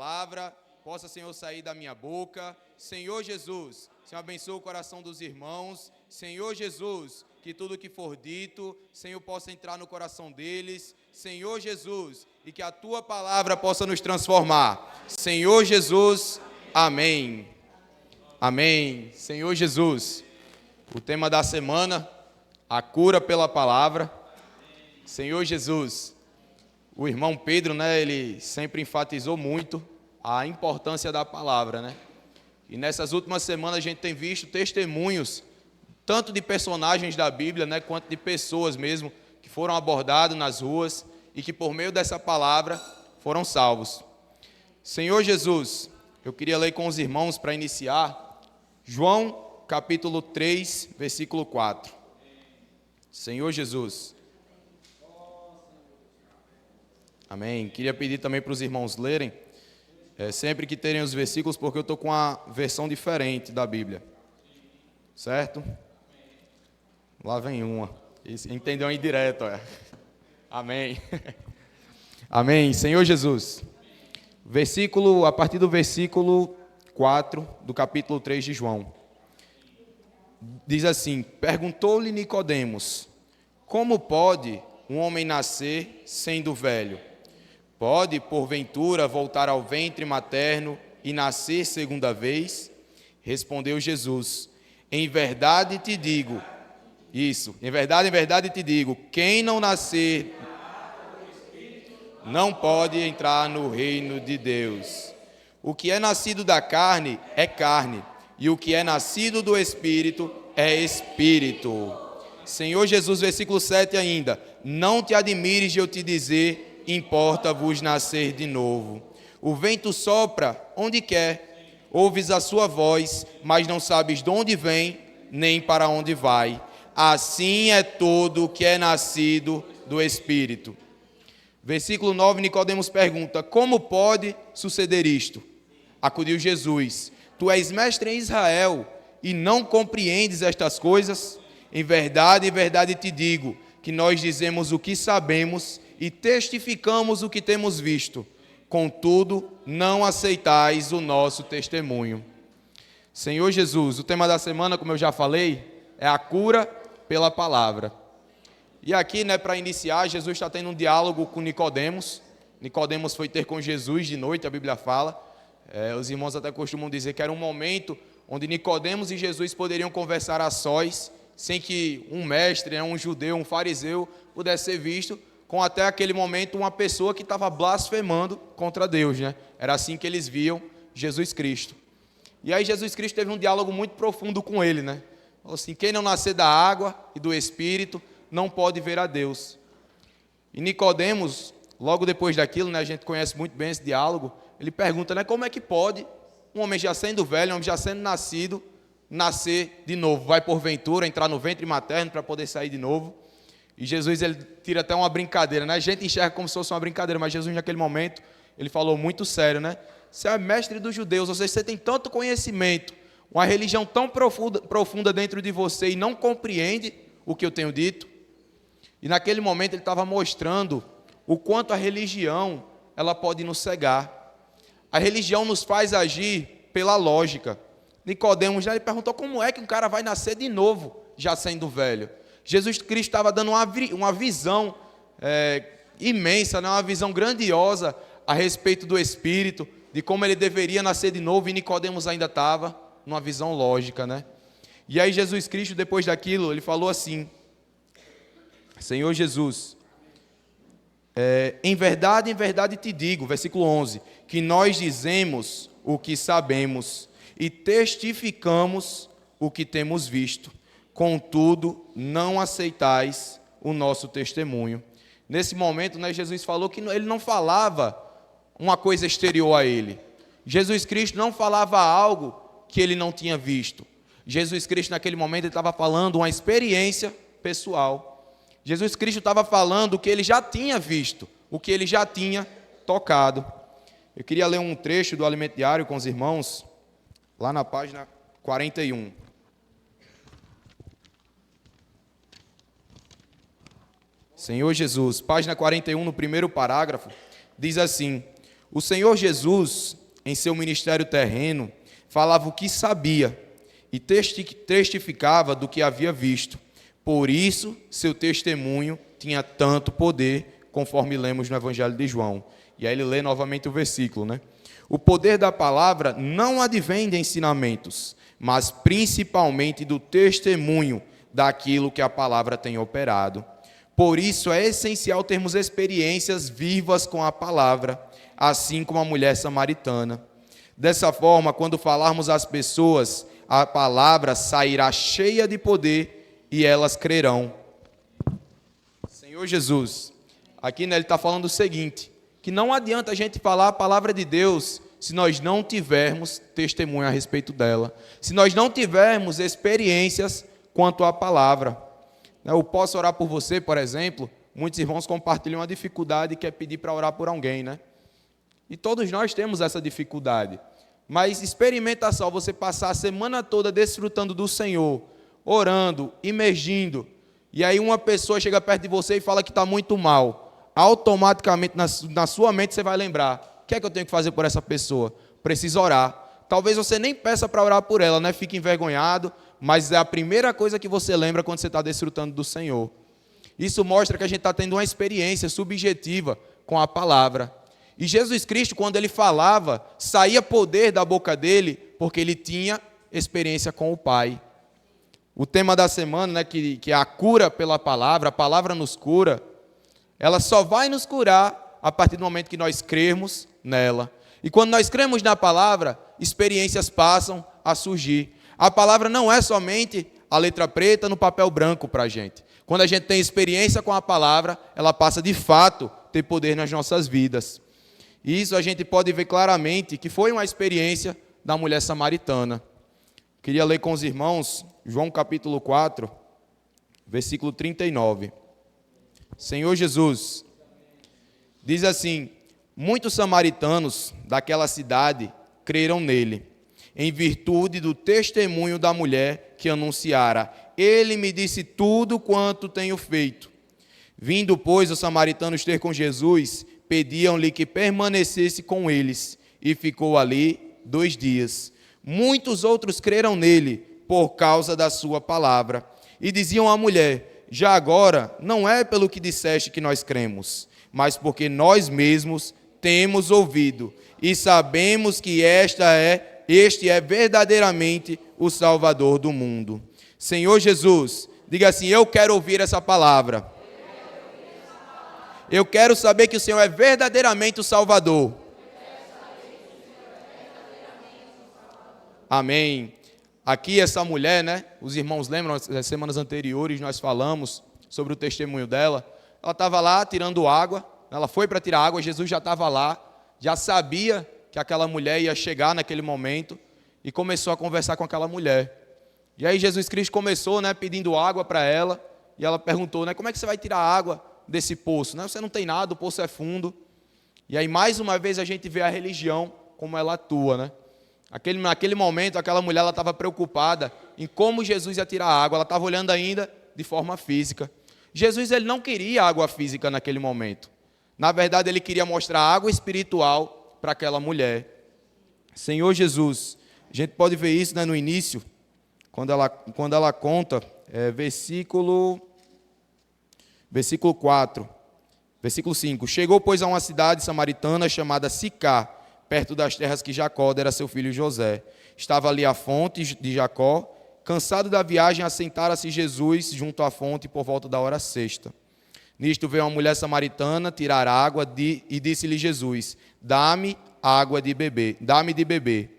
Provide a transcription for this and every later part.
palavra possa, Senhor, sair da minha boca. Senhor Jesus, Senhor, abençoa o coração dos irmãos. Senhor Jesus, que tudo que for dito, Senhor, possa entrar no coração deles. Senhor Jesus, e que a Tua palavra possa nos transformar. Senhor Jesus, amém. Amém. Senhor Jesus, o tema da semana, a cura pela palavra. Senhor Jesus, o irmão Pedro, né, ele sempre enfatizou muito a importância da palavra, né? E nessas últimas semanas a gente tem visto testemunhos, tanto de personagens da Bíblia, né, quanto de pessoas mesmo, que foram abordados nas ruas e que por meio dessa palavra foram salvos. Senhor Jesus, eu queria ler com os irmãos para iniciar, João capítulo 3, versículo 4. Senhor Jesus. Amém. Queria pedir também para os irmãos lerem, sempre que terem os versículos, porque eu estou com uma versão diferente da Bíblia. Certo? Lá vem uma. Entendeu aí direto, Amém. Amém. Senhor Jesus. A partir do versículo 4 do capítulo 3 de João. Diz assim: perguntou-lhe Nicodemos: como pode um homem nascer sendo velho? Pode, porventura, voltar ao ventre materno e nascer segunda vez? Respondeu Jesus: em verdade te digo, em verdade te digo, quem não nascer não pode entrar no reino de Deus. O que é nascido da carne é carne, e o que é nascido do Espírito é Espírito. Senhor Jesus, versículo 7 ainda: não te admires de eu te dizer, importa-vos nascer de novo. O vento sopra onde quer, ouves a sua voz, mas não sabes de onde vem, nem para onde vai. Assim é todo o que é nascido do Espírito. Versículo 9, Nicodemos pergunta: como pode suceder isto? Acudiu Jesus: tu és mestre em Israel e não compreendes estas coisas? Em verdade te digo, que nós dizemos o que sabemos e testificamos o que temos visto. Contudo, não aceitais o nosso testemunho. Senhor Jesus, o tema da semana, como eu já falei, é a cura pela palavra. E aqui, né, para iniciar, Jesus está tendo um diálogo com Nicodemos. Nicodemos foi ter com Jesus de noite, a Bíblia fala. Os irmãos até costumam dizer que era um momento onde Nicodemos e Jesus poderiam conversar a sós, sem que um mestre, um judeu, um fariseu, pudesse ser visto, com até aquele momento uma pessoa que estava blasfemando contra Deus, né? Era assim que eles viam Jesus Cristo. E aí Jesus Cristo teve um diálogo muito profundo com ele, né? Falou assim: quem não nascer da água e do Espírito não pode ver a Deus. E Nicodemos, logo depois daquilo, né, a gente conhece muito bem esse diálogo, ele pergunta, né, como é que pode um homem já sendo velho, um homem já sendo nascido, nascer de novo? Vai porventura entrar no ventre materno para poder sair de novo? E Jesus, ele tira até uma brincadeira, né? A gente enxerga como se fosse uma brincadeira, mas Jesus naquele momento, ele falou muito sério, né? Você é mestre dos judeus, ou seja, você tem tanto conhecimento, uma religião tão profunda dentro de você e não compreende o que eu tenho dito? E naquele momento ele estava mostrando o quanto a religião, ela pode nos cegar. A religião nos faz agir pela lógica. Nicodemos já lhe perguntou como é que um cara vai nascer de novo, já sendo velho. Jesus Cristo estava dando uma visão imensa, né? Uma visão grandiosa a respeito do Espírito, de como ele deveria nascer de novo, e Nicodemos ainda estava numa visão lógica, né? E aí Jesus Cristo, depois daquilo, ele falou assim: Senhor Jesus, em verdade te digo, versículo 11, que nós dizemos o que sabemos e testificamos o que temos visto, contudo, não aceitais o nosso testemunho. Nesse momento, né, Jesus falou que ele não falava uma coisa exterior a ele. Jesus Cristo não falava algo que ele não tinha visto. Jesus Cristo, naquele momento, ele estava falando uma experiência pessoal. Jesus Cristo estava falando o que ele já tinha visto, o que ele já tinha tocado. Eu queria ler um trecho do Alimento Diário com os irmãos, lá na página 41. Senhor Jesus, página 41, no primeiro parágrafo, diz assim: O Senhor Jesus, em seu ministério terreno, falava o que sabia e testificava do que havia visto. Por isso, seu testemunho tinha tanto poder, conforme lemos no Evangelho de João. E aí ele lê novamente o versículo, né? O poder da palavra não advém de ensinamentos, mas principalmente do testemunho daquilo que a palavra tem operado. Por isso é essencial termos experiências vivas com a palavra, assim como a mulher samaritana. Dessa forma, quando falarmos às pessoas, a palavra sairá cheia de poder e elas crerão. Senhor Jesus, aqui ele está falando o seguinte, que não adianta a gente falar a palavra de Deus se nós não tivermos testemunho a respeito dela, se nós não tivermos experiências quanto à palavra. Eu posso orar por você, por exemplo, muitos irmãos compartilham a dificuldade que é pedir para orar por alguém, né? E todos nós temos essa dificuldade, mas experimenta só você passar a semana toda desfrutando do Senhor, orando, imergindo, e aí uma pessoa chega perto de você e fala que está muito mal, automaticamente na sua mente você vai lembrar, o que é que eu tenho que fazer por essa pessoa? Preciso orar. Talvez você nem peça para orar por ela, né? Fique envergonhado, mas é a primeira coisa que você lembra quando você está desfrutando do Senhor. Isso mostra que a gente está tendo uma experiência subjetiva com a palavra. E Jesus Cristo, quando ele falava, saía poder da boca dele, porque ele tinha experiência com o Pai. O tema da semana, né, que é a cura pela palavra, a palavra nos cura, ela só vai nos curar a partir do momento que nós crermos nela. E quando nós cremos na palavra, experiências passam a surgir. A palavra não é somente a letra preta no papel branco para a gente. Quando a gente tem experiência com a palavra, ela passa de fato a ter poder nas nossas vidas. E isso a gente pode ver claramente que foi uma experiência da mulher samaritana. Queria ler com os irmãos João capítulo 4, versículo 39. Senhor Jesus, diz assim: muitos samaritanos daquela cidade creram nele, em virtude do testemunho da mulher que anunciara: ele me disse tudo quanto tenho feito. Vindo, pois, os samaritanos ter com Jesus, pediam-lhe que permanecesse com eles, e ficou ali 2 dias. Muitos outros creram nele, por causa da sua palavra, e diziam à mulher: já agora, não é pelo que disseste que nós cremos, mas porque nós mesmos temos ouvido, e sabemos que este é verdadeiramente o Salvador do mundo. Senhor Jesus, diga assim: eu quero ouvir essa palavra. Eu quero saber que o Senhor é verdadeiramente o Salvador. Amém. Aqui essa mulher, né? Os irmãos lembram, nas semanas anteriores nós falamos sobre o testemunho dela. Ela estava lá tirando água, ela foi para tirar água, Jesus já estava lá, já sabia que aquela mulher ia chegar naquele momento e começou a conversar com aquela mulher. E aí Jesus Cristo começou, né, pedindo água para ela, e ela perguntou, né, como é que você vai tirar água desse poço? Né? Você não tem nada, o poço é fundo. E aí mais uma vez a gente vê a religião como ela atua, né? Naquele momento, aquela mulher estava preocupada em como Jesus ia tirar a água, ela estava olhando ainda de forma física. Jesus ele não queria água física naquele momento. Na verdade, ele queria mostrar água espiritual para aquela mulher. Senhor Jesus, a gente pode ver isso, né, no início, quando ela conta, versículo 4, versículo 5. Chegou, pois, a uma cidade samaritana chamada Sicá, perto das terras que Jacó dera a seu filho José. Estava ali a fonte de Jacó. Cansado da viagem, assentara-se Jesus junto à fonte por volta da hora sexta. Nisto veio uma mulher samaritana tirar água e disse-lhe Jesus: dá-me água de beber, dá-me de beber.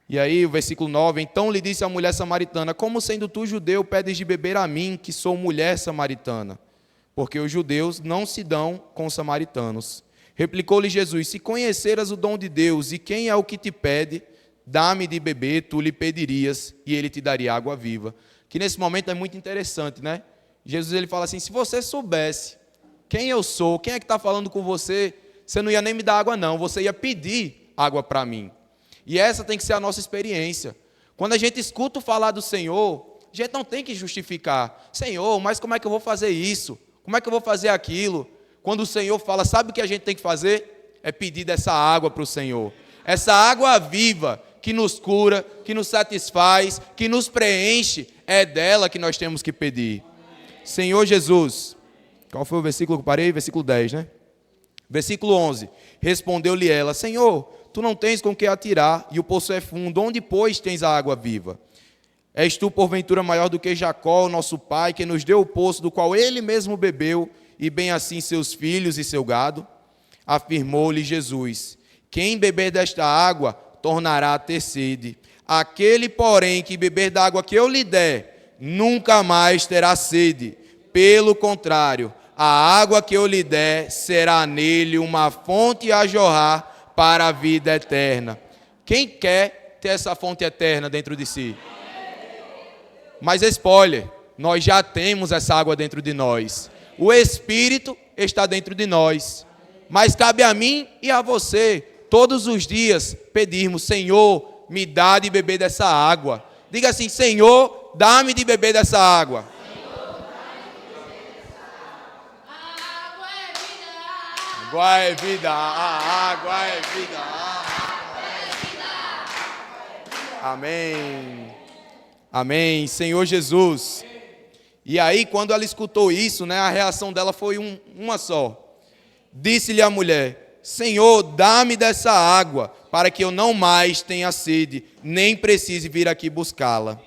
E aí o versículo 9, então lhe disse a mulher samaritana: como sendo tu judeu, pedes de beber a mim, que sou mulher samaritana? Porque os judeus não se dão com os samaritanos. Replicou-lhe Jesus: se conheceras o dom de Deus, e quem é o que te pede, dá-me de beber, tu lhe pedirias, e ele te daria água viva. Que nesse momento é muito interessante, né? Jesus ele fala assim: se você soubesse quem eu sou, quem é que está falando com você, você não ia nem me dar água não, você ia pedir água para mim. E essa tem que ser a nossa experiência. Quando a gente escuta falar do Senhor, a gente não tem que justificar: Senhor, mas como é que eu vou fazer isso? Como é que eu vou fazer aquilo? Quando o Senhor fala, sabe o que a gente tem que fazer? é pedir dessa água para o Senhor. Essa água viva que nos cura, que nos satisfaz, que nos preenche, é dela que nós temos que pedir. Senhor Jesus, qual foi o versículo que eu parei? Versículo 10, né? Versículo 11, respondeu-lhe ela, Senhor, tu não tens com que atirar, e o poço é fundo, onde, pois, tens a água viva? És tu, porventura, maior do que Jacó, nosso pai, que nos deu o poço, do qual ele mesmo bebeu, e bem assim seus filhos e seu gado? Afirmou-lhe Jesus, quem beber desta água, tornará a ter sede. Aquele, porém, que beber da água que eu lhe der, nunca mais terá sede. Pelo contrário, a água que eu lhe der será nele uma fonte a jorrar para a vida eterna. Quem quer ter essa fonte eterna dentro de si? Mas spoiler, nós já temos essa água dentro de nós. O Espírito está dentro de nós. Mas cabe a mim e a você, todos os dias, pedirmos, Senhor, me dá de beber dessa água. Diga assim, Senhor, dá-me de beber dessa água. Água é vida, a água é vida, a água é vida. Amém. Amém. Senhor Jesus. E aí, quando ela escutou isso, né, a reação dela foi uma só. Disse-lhe a mulher, Senhor, dá-me dessa água, para que eu não mais tenha sede, nem precise vir aqui buscá-la.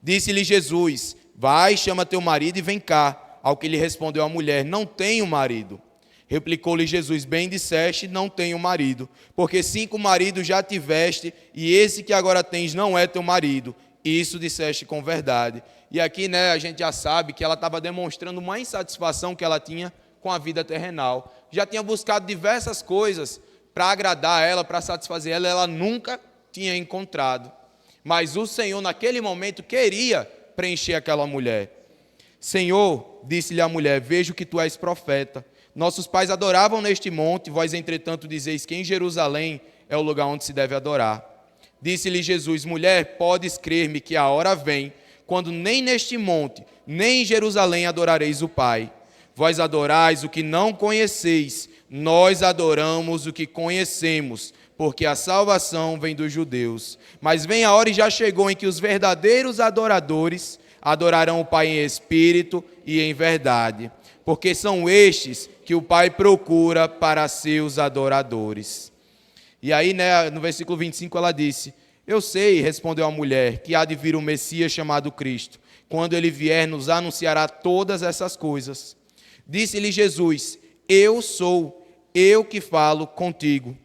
Disse-lhe Jesus, vai, chama teu marido e vem cá. Ao que lhe respondeu a mulher, não tenho marido. Replicou-lhe Jesus, bem disseste, não tenho marido, porque 5 maridos já tiveste, e esse que agora tens não é teu marido. Isso disseste com verdade. E aqui, né, a gente já sabe que ela estava demonstrando uma insatisfação que ela tinha com a vida terrenal. Já tinha buscado diversas coisas para agradar ela, para satisfazer ela, ela nunca tinha encontrado. Mas o Senhor, naquele momento, queria preencher aquela mulher. Senhor, disse-lhe a mulher, vejo que tu és profeta. Nossos pais adoravam neste monte, vós, entretanto, dizeis que em Jerusalém é o lugar onde se deve adorar. Disse-lhe Jesus, mulher, podes crer-me que a hora vem, quando nem neste monte, nem em Jerusalém adorareis o Pai. Vós adorais o que não conheceis, nós adoramos o que conhecemos, porque a salvação vem dos judeus. Mas vem a hora e já chegou em que os verdadeiros adoradores adorarão o Pai em espírito e em verdade, porque são estes que o Pai procura para seus adoradores. E aí, né, no versículo 25, ela disse, eu sei, respondeu a mulher, que há de vir um Messias chamado Cristo. Quando ele vier, nos anunciará todas essas coisas. Disse-lhe Jesus, eu sou, eu que falo contigo.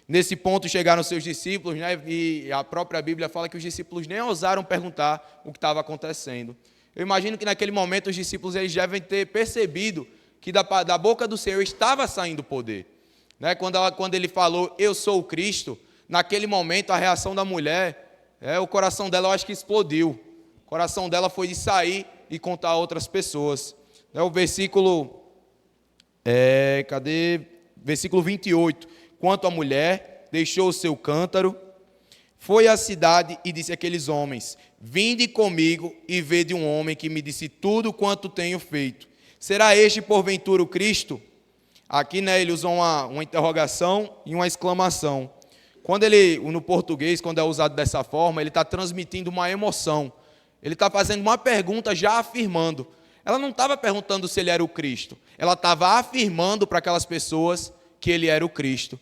Nesse ponto chegaram seus discípulos, né, e a própria Bíblia fala que os discípulos nem ousaram perguntar o que estava acontecendo. Eu imagino que naquele momento os discípulos eles devem ter percebido que da boca do Senhor estava saindo poder. Né? Quando ele falou, eu sou o Cristo, naquele momento a reação da mulher, o coração dela eu acho que explodiu. O coração dela foi de sair e contar a outras pessoas. O versículo, versículo 28. Quanto a mulher, deixou o seu cântaro, foi à cidade e disse àqueles homens, vinde comigo e vede um homem que me disse tudo quanto tenho feito. Será este porventura o Cristo? Aqui, né, ele usa uma interrogação e uma exclamação. No português, quando é usado dessa forma, ele está transmitindo uma emoção. Ele está fazendo uma pergunta já afirmando. Ela não estava perguntando se ele era o Cristo. Ela estava afirmando para aquelas pessoas que ele era o Cristo.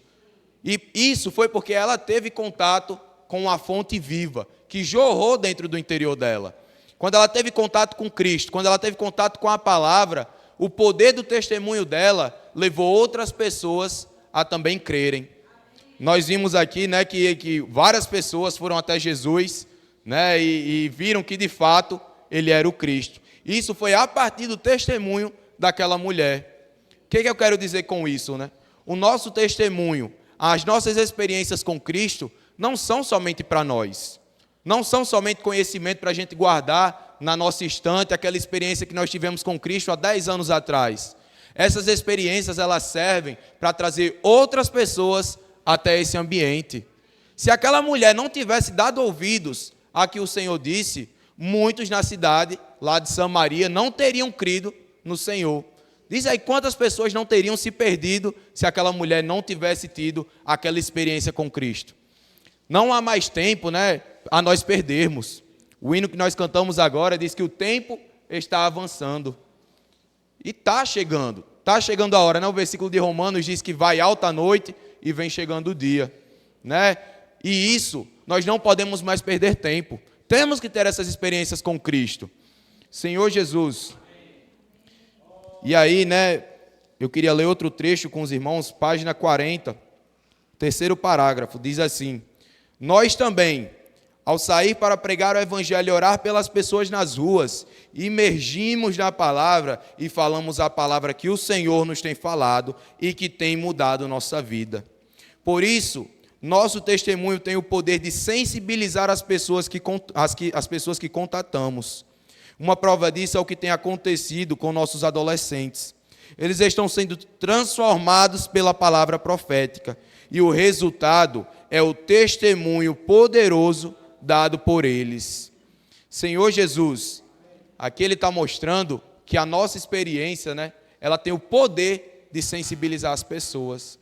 E isso foi porque ela teve contato com a fonte viva, que jorrou dentro do interior dela. Quando ela teve contato com Cristo, quando ela teve contato com a palavra, o poder do testemunho dela levou outras pessoas a também crerem. Nós vimos aqui, né, que várias pessoas foram até Jesus, né, e viram que de fato ele era o Cristo. Isso foi a partir do testemunho daquela mulher. O que eu quero dizer com isso, né? O nosso testemunho, as nossas experiências com Cristo não são somente para nós. Não são somente conhecimento para a gente guardar na nossa estante, aquela experiência que nós tivemos com Cristo há 10 anos atrás. Essas experiências, elas servem para trazer outras pessoas até esse ambiente. Se aquela mulher não tivesse dado ouvidos a que o Senhor disse, muitos na cidade, lá de Samaria, não teriam crido no Senhor. Diz aí quantas pessoas não teriam se perdido se aquela mulher não tivesse tido aquela experiência com Cristo. Não há mais tempo, né, a nós perdermos. O hino que nós cantamos agora diz que o tempo está avançando. E está chegando a hora, né? O versículo de Romanos diz que vai alta a noite e vem chegando o dia, né? E isso, nós não podemos mais perder tempo. Temos que ter essas experiências com Cristo. Senhor Jesus. E aí, né, eu queria ler outro trecho com os irmãos, página 40, terceiro parágrafo, diz assim: nós também, ao sair para pregar o evangelho e orar pelas pessoas nas ruas, imergimos na palavra e falamos a palavra que o Senhor nos tem falado e que tem mudado nossa vida. Por isso, nosso testemunho tem o poder de sensibilizar as pessoas que contatamos. Uma prova disso é o que tem acontecido com nossos adolescentes. Eles estão sendo transformados pela palavra profética. E o resultado é o testemunho poderoso dado por eles. Senhor Jesus, aqui Ele está mostrando que a nossa experiência, né, ela tem o poder de sensibilizar as pessoas.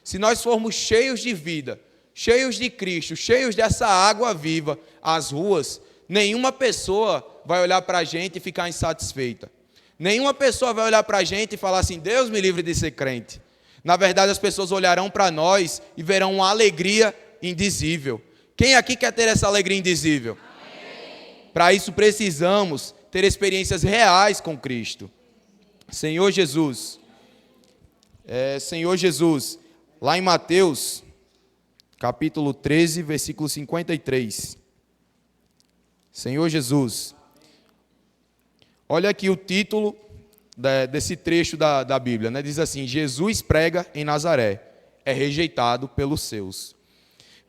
Se nós formos cheios de vida, cheios de Cristo, cheios dessa água viva, as ruas, nenhuma pessoa vai olhar para a gente e ficar insatisfeita. Nenhuma pessoa vai olhar para a gente e falar assim: Deus me livre de ser crente. Na verdade, as pessoas olharão para nós e verão uma alegria indizível. Quem aqui quer ter essa alegria indizível? Para isso precisamos ter experiências reais com Cristo. Senhor Jesus, lá em Mateus, capítulo 13, versículo 53. Senhor Jesus, olha aqui o título desse trecho da Bíblia, né? Diz assim: Jesus prega em Nazaré, é rejeitado pelos seus.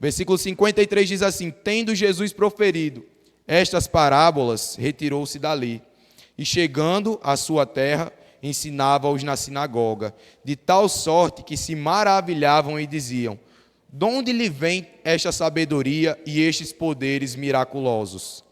Versículo 53 diz assim: tendo Jesus proferido estas parábolas, retirou-se dali, e chegando à sua terra, ensinava-os na sinagoga, de tal sorte que se maravilhavam e diziam: de onde lhe vem esta sabedoria e estes poderes miraculosos?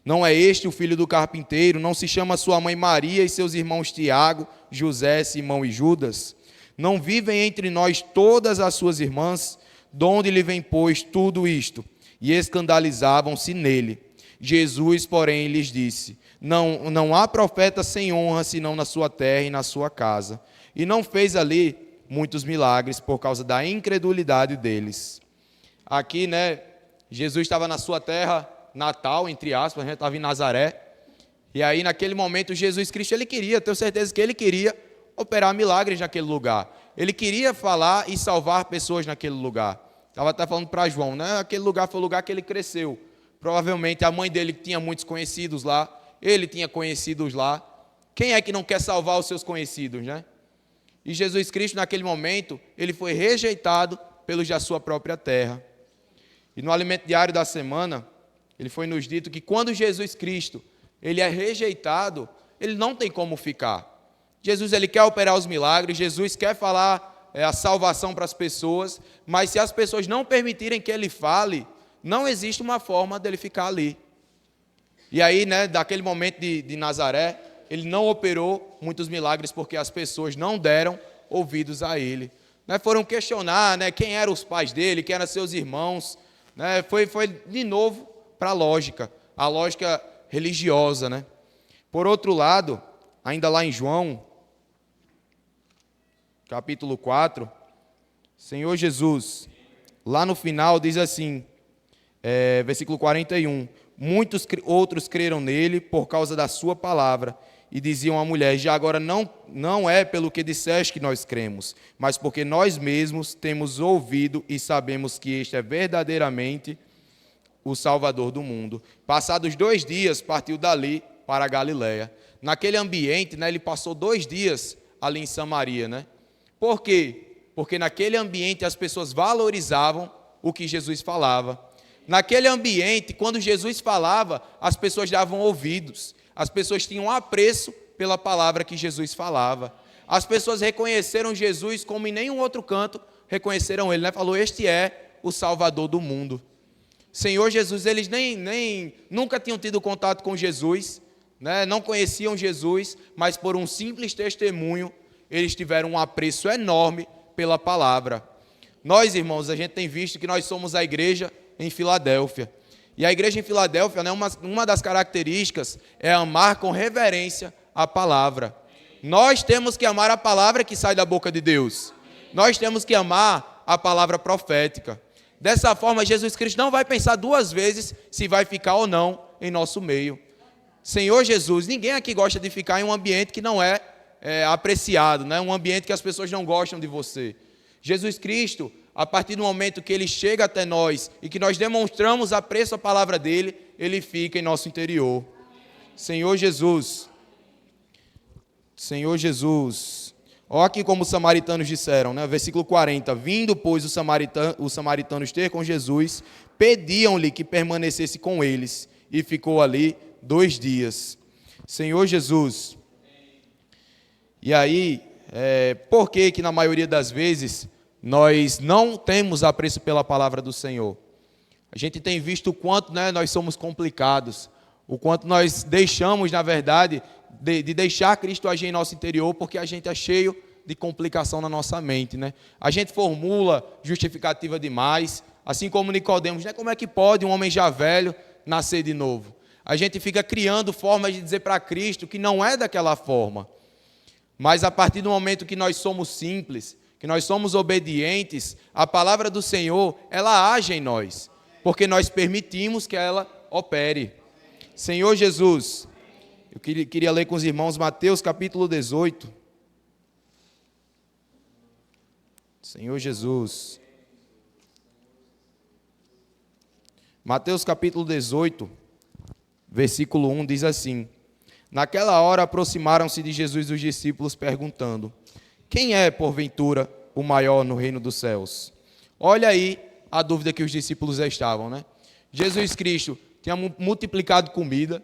Não é este o filho do carpinteiro? Não se chama sua mãe Maria e seus irmãos Tiago, José, Simão e Judas? Não vivem entre nós todas as suas irmãs? De onde lhe vem, pois, tudo isto? E escandalizavam-se nele. Jesus, porém, lhes disse: não há profeta sem honra, senão na sua terra e na sua casa. E não fez ali muitos milagres por causa da incredulidade deles. Aqui, né, Jesus estava na sua terra natal, entre aspas, né, estava em Nazaré. E aí, naquele momento, Jesus Cristo, tenho certeza que ele queria operar milagres naquele lugar. Ele queria falar e salvar pessoas naquele lugar. Estava até falando para João, né? Aquele lugar foi o lugar que ele cresceu. Provavelmente a mãe dele tinha muitos conhecidos lá, ele tinha conhecidos lá. Quem é que não quer salvar os seus conhecidos, né? E Jesus Cristo, naquele momento, ele foi rejeitado pelos da sua própria terra. E no alimento diário da semana, ele foi nos dito que quando Jesus Cristo ele é rejeitado, ele não tem como ficar. Jesus ele quer operar os milagres, Jesus quer falar a salvação para as pessoas, mas se as pessoas não permitirem que ele fale, não existe uma forma dele ficar ali. E aí, né, daquele momento de Nazaré, ele não operou muitos milagres porque as pessoas não deram ouvidos a ele. Né, foram questionar, né, quem eram os pais dele, quem eram seus irmãos. Né, foi de novo para a lógica religiosa. Né? Por outro lado, ainda lá em João, capítulo 4, Senhor Jesus, lá no final diz assim, versículo 41, muitos outros creram nele por causa da sua palavra, e diziam à mulher: já agora não é pelo que disseste que nós cremos, mas porque nós mesmos temos ouvido e sabemos que este é verdadeiramente o Salvador do mundo. Passados 2 dias, partiu dali para a Galiléia. Naquele ambiente, né, ele passou 2 dias ali em Samaria. Né? Por quê? Porque naquele ambiente as pessoas valorizavam o que Jesus falava. Naquele ambiente, quando Jesus falava, as pessoas davam ouvidos. As pessoas tinham apreço pela palavra que Jesus falava. As pessoas reconheceram Jesus como em nenhum outro canto reconheceram ele. Né? Falou: este é o Salvador do mundo. Senhor Jesus, eles nunca tinham tido contato com Jesus, né? Não conheciam Jesus, mas por um simples testemunho, eles tiveram um apreço enorme pela palavra. Nós, irmãos, a gente tem visto que nós somos a igreja em Filadélfia. E a igreja em Filadélfia, né, uma das características é amar com reverência a palavra. Nós temos que amar a palavra que sai da boca de Deus. Nós temos que amar a palavra profética. Dessa forma, Jesus Cristo não vai pensar duas vezes se vai ficar ou não em nosso meio. Senhor Jesus, ninguém aqui gosta de ficar em um ambiente que não é apreciado, né? Um ambiente que as pessoas não gostam de você. Jesus Cristo, a partir do momento que Ele chega até nós e que nós demonstramos apreço à palavra dEle, Ele fica em nosso interior. Senhor Jesus, olha aqui como os samaritanos disseram, né? Versículo 40, vindo, pois, os samaritanos ter com Jesus, pediam-lhe que permanecesse com eles, e ficou ali 2 dias. Senhor Jesus, e aí, por que na maioria das vezes nós não temos apreço pela palavra do Senhor? A gente tem visto o quanto, né, nós somos complicados, o quanto nós deixamos, na verdade, de deixar Cristo agir em nosso interior, porque a gente é cheio de complicação na nossa mente, né? A gente formula justificativa demais, assim como Nicodemos, né? Como é que pode um homem já velho nascer de novo? A gente fica criando formas de dizer para Cristo que não é daquela forma. Mas a partir do momento que nós somos simples, que nós somos obedientes, a palavra do Senhor, ela age em nós, porque nós permitimos que ela opere. Senhor Jesus, eu queria ler com os irmãos Mateus capítulo 18. Senhor Jesus. Mateus capítulo 18, versículo 1 diz assim: naquela hora aproximaram-se de Jesus os discípulos perguntando: quem é, porventura, o maior no reino dos céus? Olha aí a dúvida que os discípulos estavam, né? Jesus Cristo tinha multiplicado comida,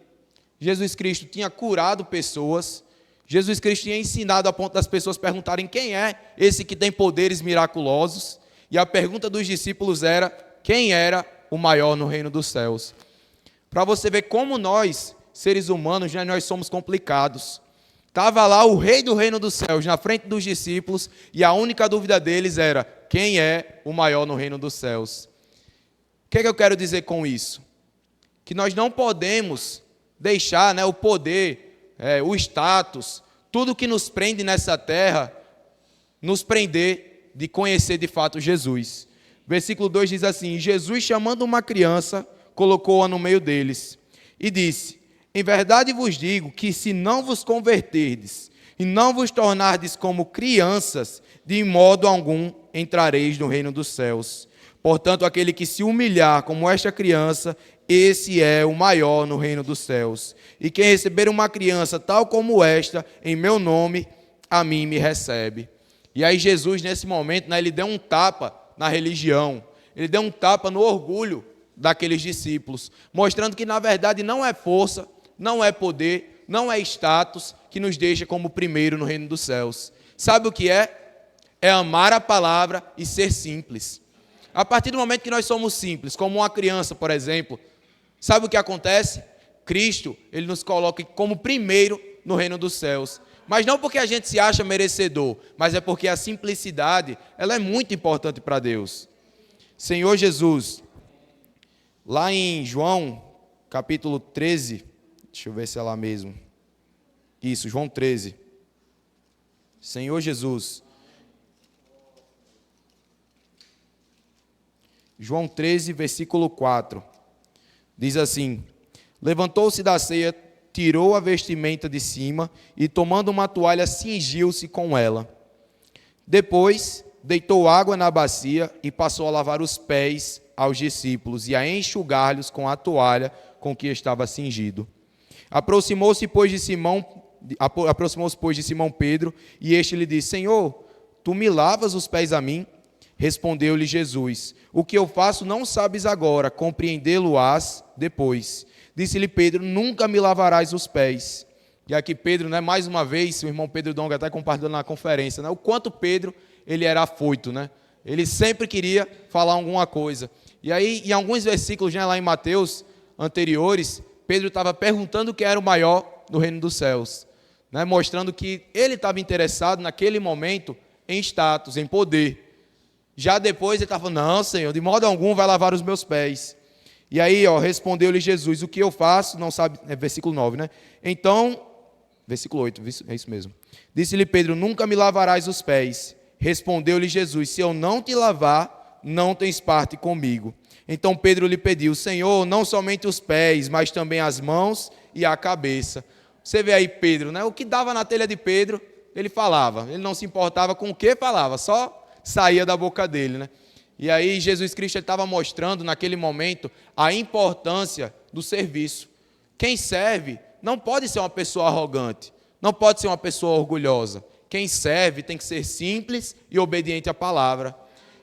Jesus Cristo tinha curado pessoas, Jesus Cristo tinha ensinado a ponto das pessoas perguntarem quem é esse que tem poderes miraculosos, e a pergunta dos discípulos era: quem era o maior no reino dos céus? Para você ver como nós, seres humanos, né, nós somos complicados. Estava lá o rei do reino dos céus na frente dos discípulos, e a única dúvida deles era: quem é o maior no reino dos céus? O que eu quero dizer com isso? Que nós não podemos deixar, né, o poder, o status, tudo que nos prende nessa terra, nos prender de conhecer de fato Jesus. Versículo 2 diz assim: Jesus, chamando uma criança, colocou-a no meio deles e disse: em verdade vos digo que se não vos converterdes e não vos tornardes como crianças, de modo algum entrareis no reino dos céus. Portanto, aquele que se humilhar como esta criança, esse é o maior no reino dos céus. E quem receber uma criança tal como esta, em meu nome, a mim me recebe. E aí Jesus, nesse momento, né, ele deu um tapa na religião, ele deu um tapa no orgulho daqueles discípulos, mostrando que, na verdade, não é força, não é poder, não é status que nos deixa como primeiro no reino dos céus. Sabe o que é? É amar a palavra e ser simples. A partir do momento que nós somos simples, como uma criança, por exemplo, sabe o que acontece? Cristo, ele nos coloca como primeiro no reino dos céus. Mas não porque a gente se acha merecedor, mas é porque a simplicidade, ela é muito importante para Deus. Senhor Jesus, lá em João, capítulo 13, deixa eu ver se é lá mesmo. Isso, João 13. Senhor Jesus. João 13, versículo 4. Diz assim: levantou-se da ceia, tirou a vestimenta de cima e, tomando uma toalha, cingiu-se com ela. Depois, deitou água na bacia e passou a lavar os pés aos discípulos e a enxugar-lhes com a toalha com que estava cingido. Aproximou-se, pois, de Simão Pedro, e este lhe disse: Senhor, tu me lavas os pés a mim? Respondeu-lhe Jesus: o que eu faço não sabes agora, compreendê-lo-ás depois. Disse-lhe Pedro: nunca me lavarás os pés. E aqui Pedro, né, mais uma vez, o irmão Pedro Donga até compartilhou na conferência, né, o quanto Pedro ele era afoito, né? Ele sempre queria falar alguma coisa. E aí, em alguns versículos, né, lá em Mateus anteriores, Pedro estava perguntando quem era o maior no reino dos céus. né, mostrando que ele estava interessado naquele momento em status, em poder. Já depois ele estava falando, não, Senhor, de modo algum vai lavar os meus pés. E aí, respondeu-lhe Jesus, o que eu faço, não sabe, é versículo 9, né? Então, versículo 8, é isso mesmo. Disse-lhe Pedro, nunca me lavarás os pés. Respondeu-lhe Jesus, se eu não te lavar, não tens parte comigo. Então Pedro lhe pediu, Senhor, não somente os pés, mas também as mãos e a cabeça. Você vê aí Pedro, né? O que dava na telha de Pedro, ele falava. Ele não se importava com o que falava, só saía da boca dele, né? E aí Jesus Cristo estava mostrando naquele momento a importância do serviço. Quem serve não pode ser uma pessoa arrogante, não pode ser uma pessoa orgulhosa. Quem serve tem que ser simples e obediente à palavra.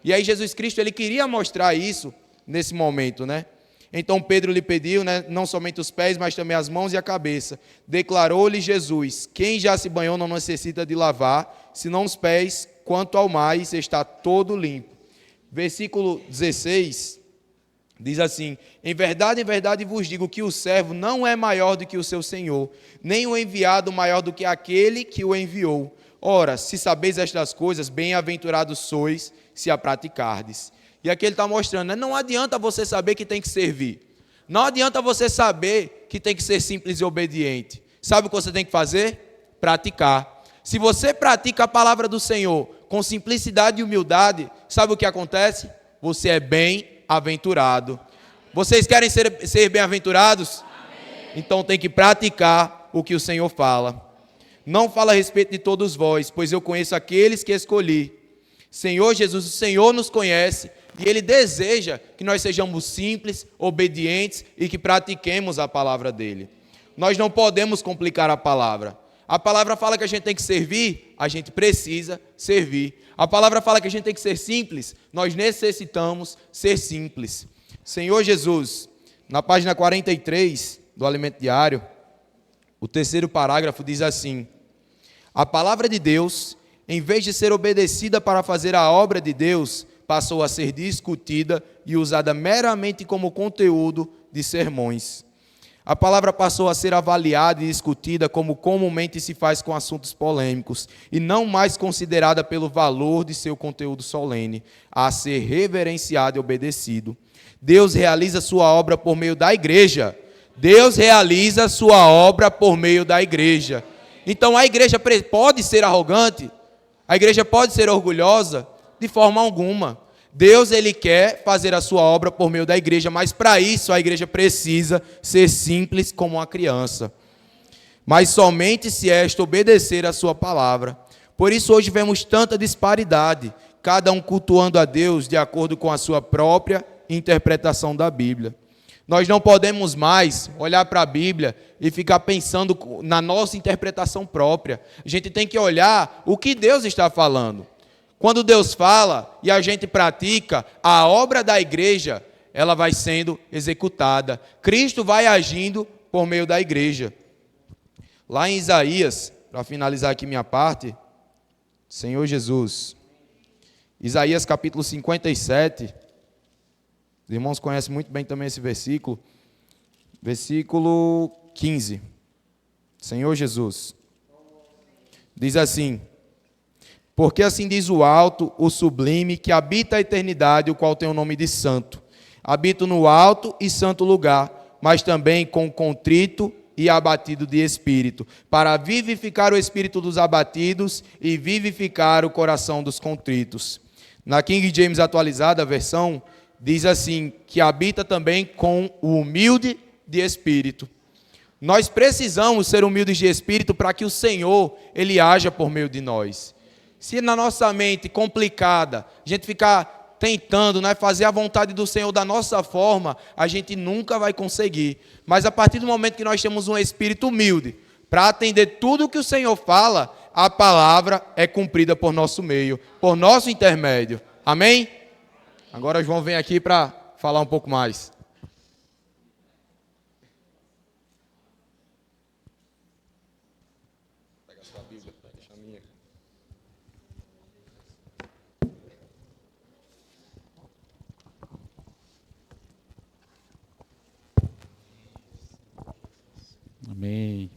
E aí Jesus Cristo ele queria mostrar isso nesse momento, né? Então Pedro lhe pediu, né, não somente os pés, mas também as mãos e a cabeça. Declarou-lhe Jesus, quem já se banhou não necessita de lavar, senão os pés, quanto ao mais está todo limpo. Versículo 16 diz assim, em verdade vos digo que o servo não é maior do que o seu senhor, nem o enviado maior do que aquele que o enviou. Ora, se sabeis estas coisas, bem-aventurados sois, se a praticardes. E aqui ele está mostrando, né? Não adianta você saber que tem que servir. Não adianta você saber que tem que ser simples e obediente. Sabe o que você tem que fazer? Praticar. Se você pratica a palavra do Senhor com simplicidade e humildade, sabe o que acontece? Você é bem-aventurado. Vocês querem ser bem-aventurados? Então tem que praticar o que o Senhor fala. Não fala a respeito de todos vós, pois eu conheço aqueles que escolhi. Senhor Jesus, o Senhor nos conhece e Ele deseja que nós sejamos simples, obedientes e que pratiquemos a palavra dEle. Nós não podemos complicar a palavra. A palavra fala que a gente tem que servir, a gente precisa servir. A palavra fala que a gente tem que ser simples, nós necessitamos ser simples. Senhor Jesus, na página 43 do Alimento Diário, o terceiro parágrafo diz assim, a palavra de Deus, em vez de ser obedecida para fazer a obra de Deus, passou a ser discutida e usada meramente como conteúdo de sermões. A palavra passou a ser avaliada e discutida como comumente se faz com assuntos polêmicos, e não mais considerada pelo valor de seu conteúdo solene, a ser reverenciado e obedecido. Deus realiza sua obra por meio da igreja. Deus realiza sua obra por meio da igreja. Então a igreja pode ser arrogante? A igreja pode ser orgulhosa? De forma alguma. Deus ele quer fazer a sua obra por meio da igreja, mas para isso a igreja precisa ser simples como uma criança. Mas somente se esta obedecer a sua palavra. Por isso hoje vemos tanta disparidade, cada um cultuando a Deus de acordo com a sua própria interpretação da Bíblia. Nós não podemos mais olhar para a Bíblia e ficar pensando na nossa interpretação própria. A gente tem que olhar o que Deus está falando. Quando Deus fala e a gente pratica, a obra da igreja, ela vai sendo executada. Cristo vai agindo por meio da igreja. Lá em Isaías, para finalizar aqui minha parte, Senhor Jesus, Isaías capítulo 57, os irmãos conhecem muito bem também esse versículo, versículo 15, Senhor Jesus, diz assim, porque assim diz o alto, o sublime, que habita a eternidade, o qual tem o nome de santo. Habito no alto e santo lugar, mas também com contrito e abatido de espírito, para vivificar o espírito dos abatidos e vivificar o coração dos contritos. Na King James atualizada, a versão, diz assim, que habita também com o humilde de espírito. Nós precisamos ser humildes de espírito para que o Senhor, Ele haja por meio de nós. Se na nossa mente complicada, a gente ficar tentando, né, fazer a vontade do Senhor da nossa forma, a gente nunca vai conseguir. Mas a partir do momento que nós temos um espírito humilde, para atender tudo o que o Senhor fala, a palavra é cumprida por nosso meio, por nosso intermédio. Amém? Agora João vem aqui para falar um pouco mais. Pega a sua Bíblia, deixa a minha. Amém.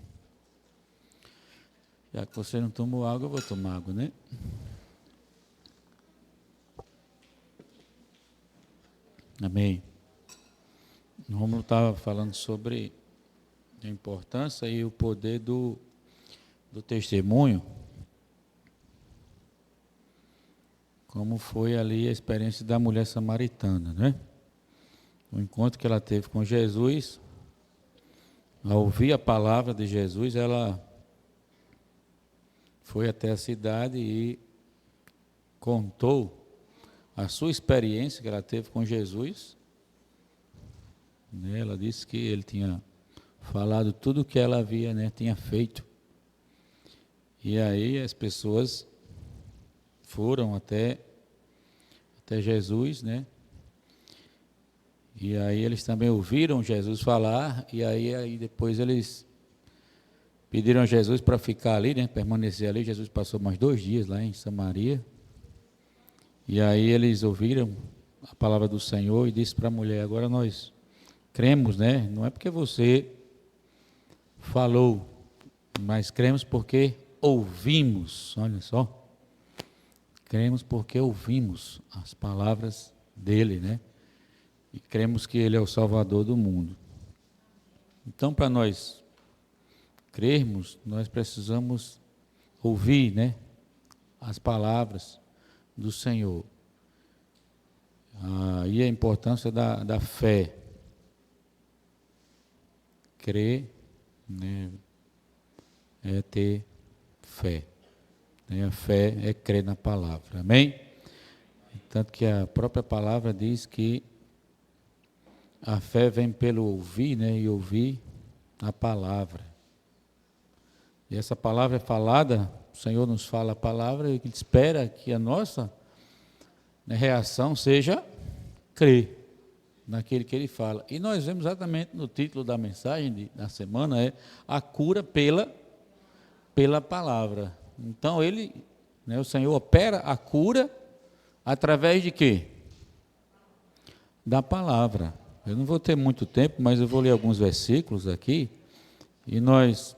Já que você não tomou água, eu vou tomar água, né? Amém. O Rômulo estava falando sobre a importância e o poder do testemunho, como foi ali a experiência da mulher samaritana, né? O encontro que ela teve com Jesus, ao ouvir a palavra de Jesus, ela foi até a cidade e contou a sua experiência que ela teve com Jesus. Ela disse que ele tinha falado tudo o que ela havia, né, tinha feito. E aí as pessoas foram até Jesus, né? E aí eles também ouviram Jesus falar, e aí depois eles pediram a Jesus para ficar ali, né, permanecer ali. Jesus passou mais 2 dias lá em Samaria. E aí eles ouviram a palavra do Senhor e disse para a mulher: agora nós cremos, né? Não é porque você falou, mas cremos porque ouvimos. Olha só. Cremos porque ouvimos as palavras dele, né? E cremos que ele é o Salvador do mundo. Então, para nós crermos, nós precisamos ouvir, né, as palavras do Senhor. E a importância da fé. Crer, né, é ter fé. A fé é crer na palavra. Amém? Tanto que a própria palavra diz que a fé vem pelo ouvir, né, e ouvir a palavra. E essa palavra é falada, o Senhor nos fala a palavra e espera que a nossa, né, reação seja crer naquele que Ele fala. E nós vemos exatamente no título da mensagem da semana, é a cura pela palavra. Então Ele, né, o Senhor opera a cura através de quê? Da palavra. Eu não vou ter muito tempo, mas eu vou ler alguns versículos aqui, e nós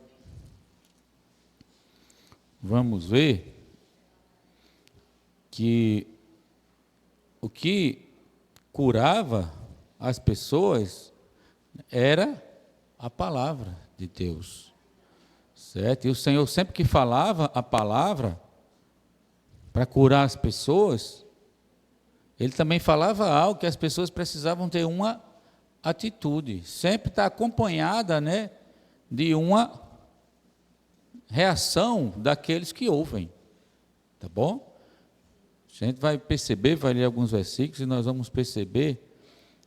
vamos ver que o que curava as pessoas era a palavra de Deus, certo? E o Senhor, sempre que falava a palavra para curar as pessoas, Ele também falava algo que as pessoas precisavam ter uma atitude, sempre está acompanhada, né, de uma reação daqueles que ouvem, tá bom? A gente vai perceber, vai ler alguns versículos e nós vamos perceber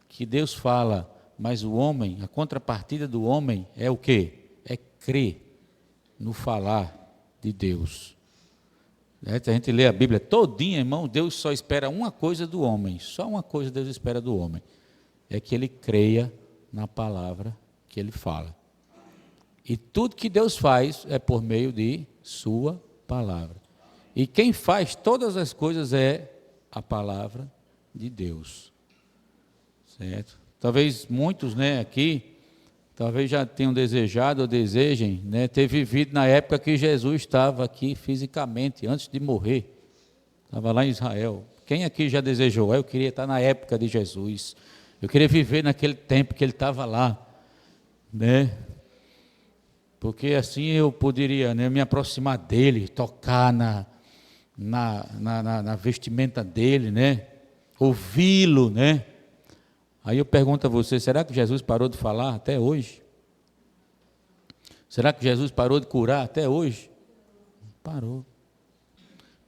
que Deus fala, mas o homem, a contrapartida do homem é o quê? É crer no falar de Deus. A gente lê a Bíblia todinha, irmão, Deus só espera uma coisa do homem, só uma coisa Deus espera do homem, é que ele creia na palavra que ele fala. E tudo que Deus faz é por meio de sua palavra. E quem faz todas as coisas é a palavra de Deus. Certo? Talvez muitos, né, aqui, talvez já tenham desejado ou desejem, né, ter vivido na época que Jesus estava aqui fisicamente, antes de morrer. Estava lá em Israel. Quem aqui já desejou? Eu queria estar na época de Jesus. Eu queria viver naquele tempo que ele estava lá, né? Porque assim eu poderia, né, me aproximar dele, tocar na vestimenta dele, né? Ouvi-lo, né? Aí eu pergunto a você, será que Jesus parou de falar até hoje? Será que Jesus parou de curar até hoje? Parou.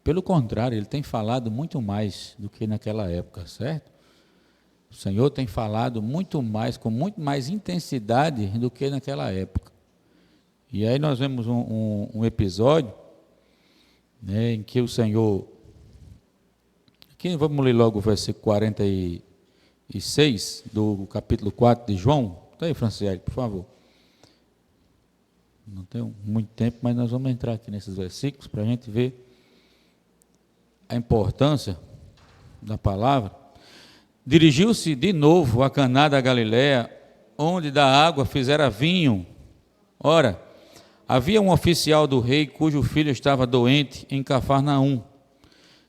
Pelo contrário, ele tem falado muito mais do que naquela época, certo? O Senhor tem falado muito mais, com muito mais intensidade do que naquela época. E aí nós vemos um episódio, né, em que o Senhor... Aqui vamos ler logo o versículo 46 do capítulo 4 de João. Está aí, Franciele, por favor. Não tenho muito tempo, mas nós vamos entrar aqui nesses versículos para a gente ver a importância da palavra. Dirigiu-se de novo a Caná da Galileia, onde da água fizera vinho. Ora, havia um oficial do rei cujo filho estava doente em Cafarnaum.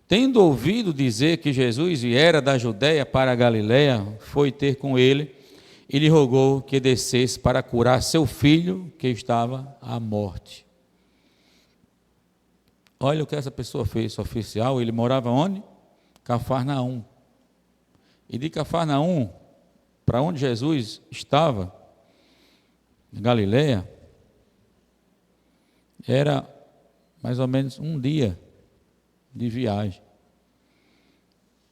Tendo ouvido dizer que Jesus viera da Judéia para a Galiléia, foi ter com ele e lhe rogou que descesse para curar seu filho que estava à morte. Olha o que essa pessoa fez, esse oficial, ele morava onde? Cafarnaum. E de Cafarnaum, para onde Jesus estava, em Galiléia, era mais ou menos um dia de viagem.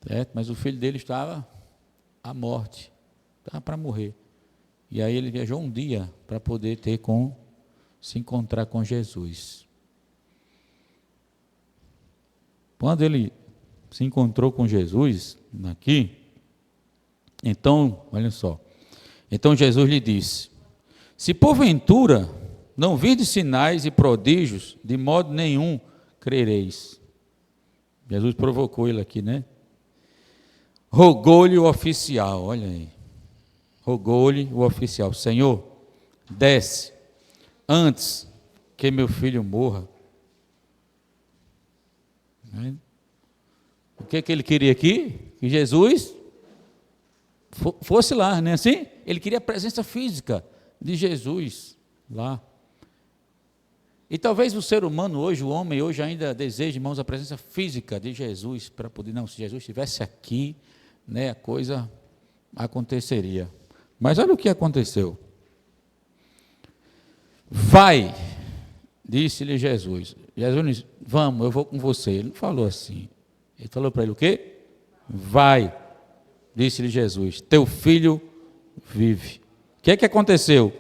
Certo? Mas o filho dele estava à morte, estava para morrer. E aí ele viajou um dia para poder se encontrar com Jesus. Quando ele se encontrou com Jesus aqui, então, olha só, então Jesus lhe disse: se porventura não virdes sinais e prodígios, de modo nenhum crereis. Jesus provocou ele aqui, né? Rogou-lhe o oficial, olha aí, rogou-lhe o oficial: Senhor, desce, antes que meu filho morra. O que ele queria aqui? Que Jesus fosse lá, não é assim? Ele queria a presença física de Jesus lá. E talvez o ser humano hoje, o homem hoje ainda deseje, irmãos, a presença física de Jesus, para poder, não, se Jesus estivesse aqui, né, a coisa aconteceria. Mas olha o que aconteceu. Vai, disse-lhe Jesus. Jesus disse: vamos, eu vou com você. Ele não falou assim. Ele falou para ele o quê? Vai, disse-lhe Jesus, teu filho vive. O que é que aconteceu?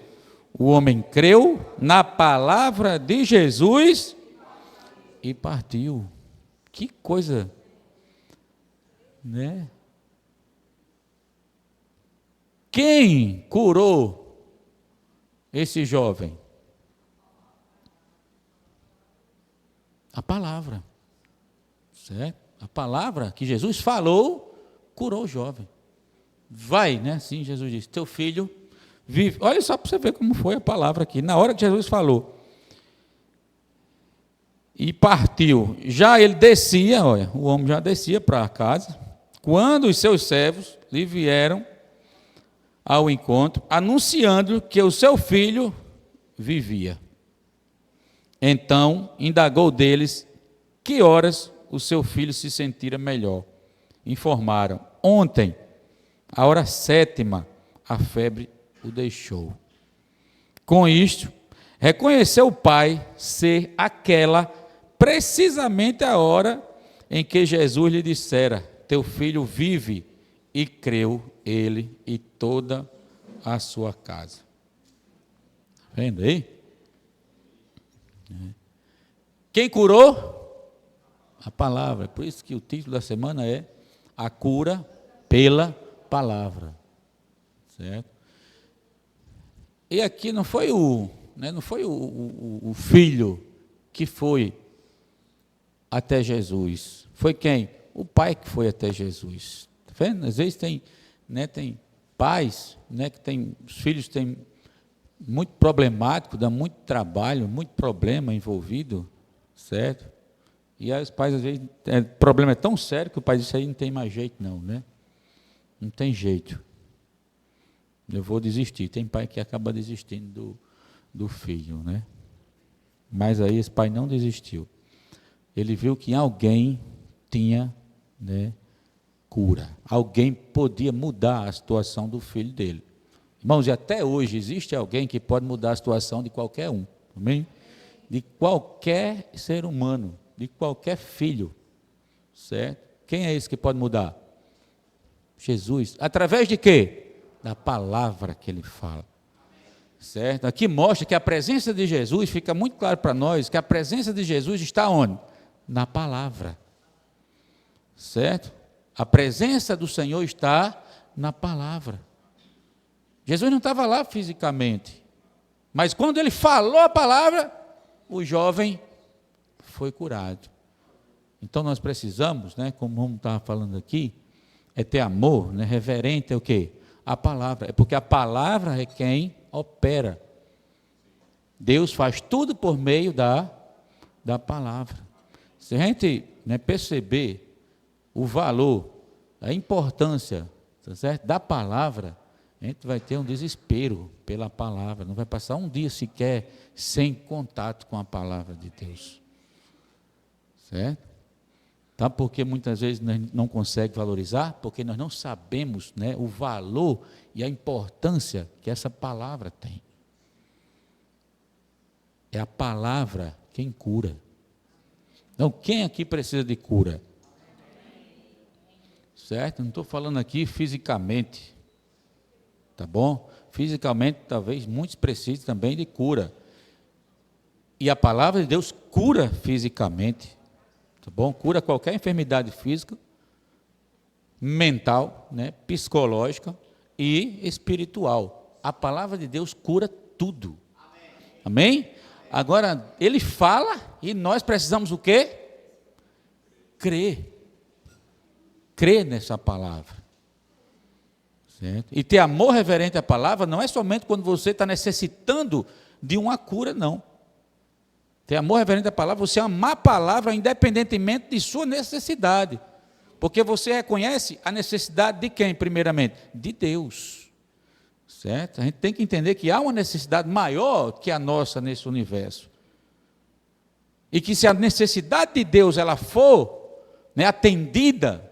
O homem creu na palavra de Jesus e partiu. Que coisa, né? Quem curou esse jovem? A palavra, certo? A palavra que Jesus falou curou o jovem. Vai, né? Sim, Jesus disse: teu filho vive. Olha só para você ver como foi a palavra aqui. Na hora que Jesus falou e partiu, já ele descia, olha, o homem já descia para casa, quando os seus servos lhe vieram ao encontro, anunciando que o seu filho vivia. Então, indagou deles que horas o seu filho se sentira melhor. Informaram: ontem, a hora 7ª, a febre o deixou. Com isto, reconheceu o pai ser aquela precisamente a hora em que Jesus lhe dissera: teu filho vive, e creu ele e toda a sua casa. Vendo aí? Quem curou? A palavra. Por isso que o título da semana é A Cura pela Palavra. Certo? E aqui não foi o filho que foi até Jesus. Foi quem? O pai que foi até Jesus. Está vendo? Às vezes tem pais, né, que tem, os filhos têm muito problemático, dá muito trabalho, muito problema envolvido, certo? E aí os pais, às vezes, o problema é tão sério que o pai diz: isso aí não tem mais jeito não, né? Não tem jeito. Eu vou desistir. Tem pai que acaba desistindo do filho, né? Mas aí esse pai não desistiu. Ele viu que alguém tinha, né, cura. Alguém podia mudar a situação do filho dele. Irmãos, e até hoje existe alguém que pode mudar a situação de qualquer um. Amém? De qualquer ser humano, de qualquer filho. Certo? Quem é esse que pode mudar? Jesus. Através de quê? Da palavra que ele fala. Certo? Aqui mostra que a presença de Jesus, fica muito claro para nós, que a presença de Jesus está onde? Na palavra. Certo? A presença do Senhor está na palavra. Jesus não estava lá fisicamente, mas quando ele falou a palavra, o jovem foi curado. Então nós precisamos, né, como vamos estar falando aqui, é ter amor, né, reverente é o quê? A palavra. É porque a palavra é quem opera. Deus faz tudo por meio da palavra. Se a gente, né, perceber o valor, a importância, tá certo, da palavra, a gente vai ter um desespero pela palavra, não vai passar um dia sequer sem contato com a palavra de Deus. Certo? Tá? Porque muitas vezes nós não conseguimos valorizar, porque nós não sabemos, né, o valor e a importância que essa palavra tem. É a palavra quem cura. Então, quem aqui precisa de cura? Certo? Não estou falando aqui fisicamente, tá bom? Fisicamente, talvez muitos precisem também de cura. E a palavra de Deus cura fisicamente, tá bom? Cura qualquer enfermidade física, mental, né, psicológica e espiritual. A palavra de Deus cura tudo. Amém? Agora, ele fala e nós precisamos o quê? Crer. Crer nessa palavra. Certo? E ter amor reverente à palavra não é somente quando você está necessitando de uma cura, não. Ter amor reverente à palavra, você amar a palavra independentemente de sua necessidade. Porque você reconhece a necessidade de quem, primeiramente? De Deus. Certo? A gente tem que entender que há uma necessidade maior que a nossa nesse universo. E que se a necessidade de Deus ela for, né, atendida,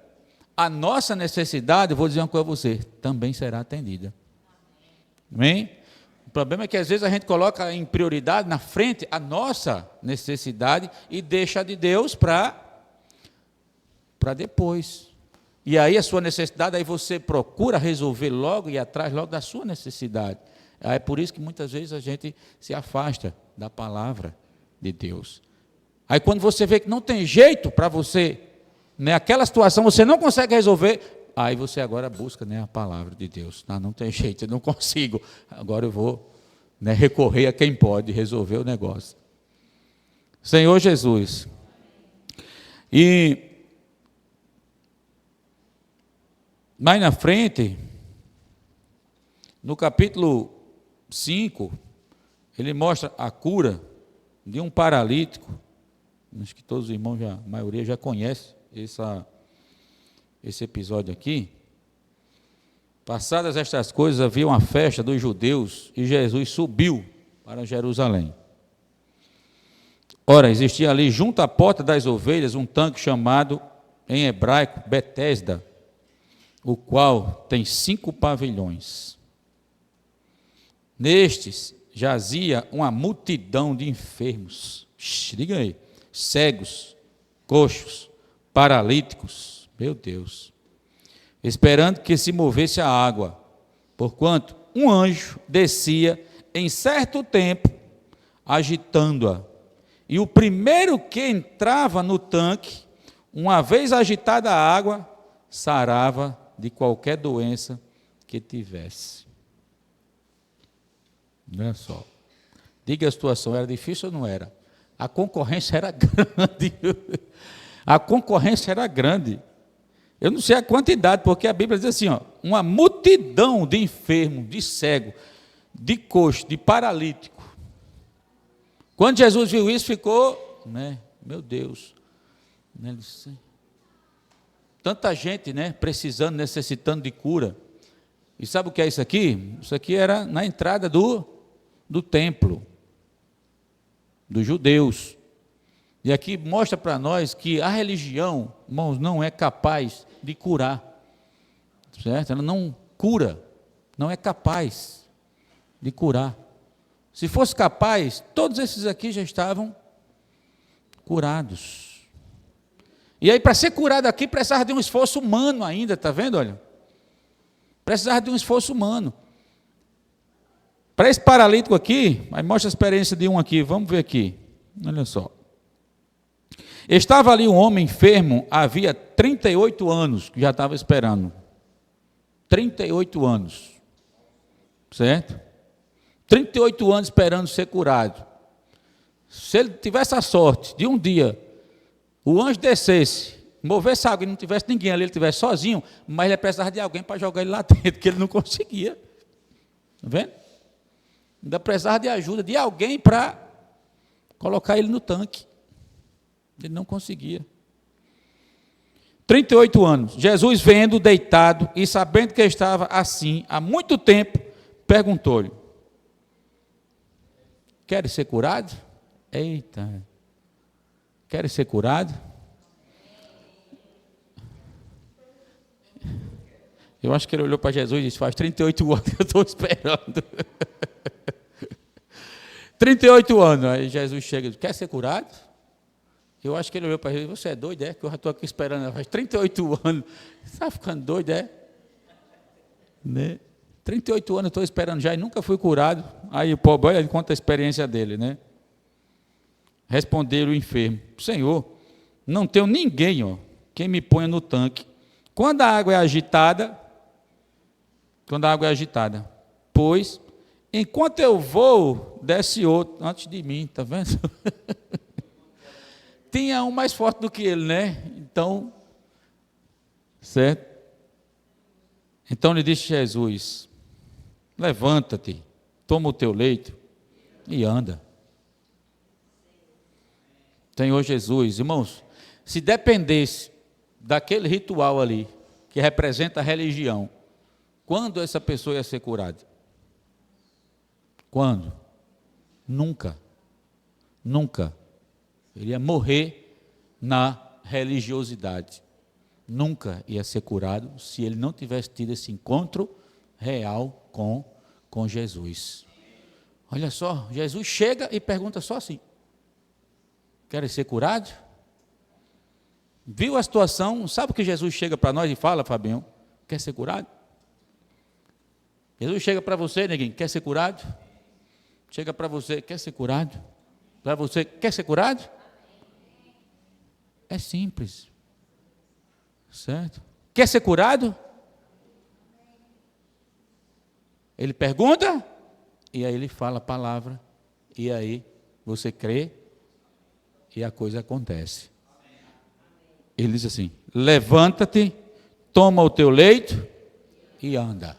a nossa necessidade, vou dizer uma coisa a você, também será atendida. Amém? O problema é que às vezes a gente coloca em prioridade, na frente, a nossa necessidade e deixa de Deus para depois. E aí a sua necessidade, aí você procura resolver logo e atrás logo da sua necessidade. É por isso que muitas vezes a gente se afasta da palavra de Deus. Aí quando você vê que não tem jeito para você, né, aquela situação você não consegue resolver, aí você agora busca, né, a palavra de Deus. Não tem jeito, eu não consigo. Agora eu vou, né, recorrer a quem pode resolver o negócio. Senhor Jesus. E mais na frente, no capítulo 5, ele mostra a cura de um paralítico. Acho que todos os irmãos, a maioria já conhece esse episódio aqui. Passadas estas coisas, havia uma festa dos judeus e Jesus subiu para Jerusalém. Ora, existia ali junto à porta das ovelhas um tanque chamado, em hebraico, Betesda, o qual tem 5 pavilhões. Nestes jazia uma multidão de enfermos, diga aí, cegos, coxos, paralíticos, meu Deus, esperando que se movesse a água, porquanto um anjo descia em certo tempo, agitando-a, e o primeiro que entrava no tanque, uma vez agitada a água, sarava de qualquer doença que tivesse. Olha só. Diga a situação, era difícil ou não era? A concorrência era grande. A concorrência era grande. Eu não sei a quantidade, porque a Bíblia diz assim, ó, uma multidão de enfermos, de cego, de coxo, de paralítico. Quando Jesus viu isso, ficou, né, meu Deus, né, ele disse, tanta gente, né, precisando, necessitando de cura. E sabe o que é isso aqui? Isso aqui era na entrada do templo, dos judeus. E aqui mostra para nós que a religião, irmãos, não é capaz de curar. Certo? Ela não cura, não é capaz de curar. Se fosse capaz, todos esses aqui já estavam curados. E aí, para ser curado aqui, precisava de um esforço humano ainda, está vendo? Olha, precisava de um esforço humano. Para esse paralítico aqui, aí mostra a experiência de um aqui, vamos ver aqui, olha só. Estava ali um homem enfermo, havia 38 anos, que já estava esperando. 38 anos, certo? 38 anos esperando ser curado. Se ele tivesse a sorte de um dia o anjo descesse, movesse água e não tivesse ninguém ali, ele estivesse sozinho, mas ele precisava de alguém para jogar ele lá dentro, que ele não conseguia. Está vendo? Ainda precisava de ajuda de alguém para colocar ele no tanque. Ele não conseguia. 38 anos. Jesus, vendo deitado e sabendo que estava assim há muito tempo, perguntou-lhe: queres ser curado? Eita. Queres ser curado? Eu acho que ele olhou para Jesus e disse: faz 38 anos que eu estou esperando. 38 anos. Aí Jesus chega e diz: quer ser curado? Eu acho que ele olhou para ele: você é doido, é? Que eu já estou aqui esperando faz 38 anos. Você está ficando doido, é? Né? 38 anos eu estou esperando já e nunca fui curado. Aí o pobre, olha, conta a experiência dele, né? Respondeu o enfermo: Senhor, não tenho ninguém, quem me ponha no tanque. Quando a água é agitada, pois, enquanto eu vou, desce outro antes de mim, está vendo? Tinha um mais forte do que ele, né? Então, certo? Então lhe disse Jesus: levanta-te, toma o teu leito e anda. Senhor Jesus, irmãos, se dependesse daquele ritual ali, que representa a religião, quando essa pessoa ia ser curada? Quando? Nunca. Nunca. Ele ia morrer na religiosidade. Nunca ia ser curado se ele não tivesse tido esse encontro real com Jesus. Olha só, Jesus chega e pergunta só assim: queres ser curado? Viu a situação? Sabe o que Jesus chega para nós e fala, Fabião? Quer ser curado? Jesus chega para você, neguinho, quer ser curado? Chega para você, quer ser curado? Para você, quer ser curado? É simples. Certo? Quer ser curado? Ele pergunta, e aí ele fala a palavra, e aí você crê, e a coisa acontece. Ele diz assim: levanta-te, toma o teu leito e anda.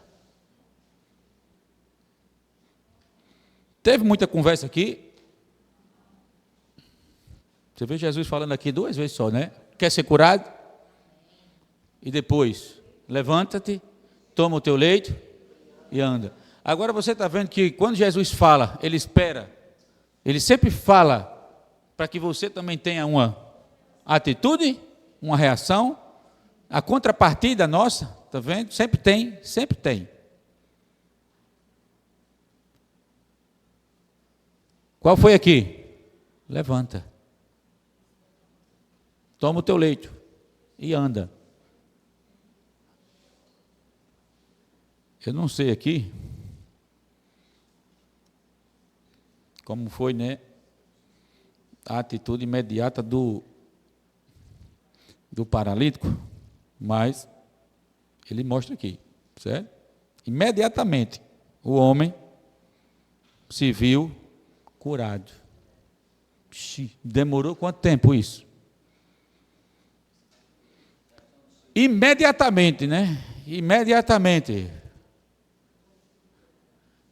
Teve muita conversa aqui. Você vê Jesus falando aqui 2 vezes só, né? Quer ser curado? E depois, levanta-te, toma o teu leito e anda. Agora você está vendo que quando Jesus fala, ele espera. Ele sempre fala para que você também tenha uma atitude, uma reação. A contrapartida nossa, está vendo? Sempre tem, sempre tem. Qual foi aqui? Levanta. Toma o teu leito e anda. Eu não sei aqui como foi, né, a atitude imediata do paralítico, mas ele mostra aqui, certo? Imediatamente o homem se viu curado. Demorou quanto tempo isso? Imediatamente, né? Imediatamente.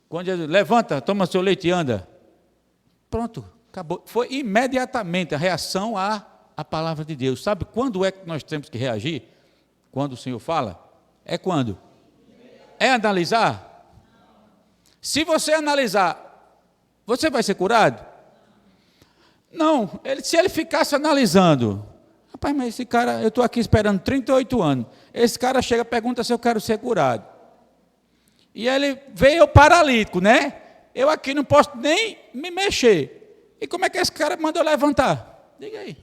Quando Jesus levanta, toma seu leite e anda. Pronto, acabou. Foi imediatamente a reação à palavra de Deus. Sabe quando é que nós temos que reagir? Quando o Senhor fala? É quando? É analisar? Se você analisar, você vai ser curado? Não, se ele ficasse analisando, rapaz, mas esse cara, eu estou aqui esperando 38 anos, esse cara chega e pergunta se eu quero ser curado. E ele veio paralítico, né? Eu aqui não posso nem me mexer. E como é que esse cara mandou levantar? Diga aí.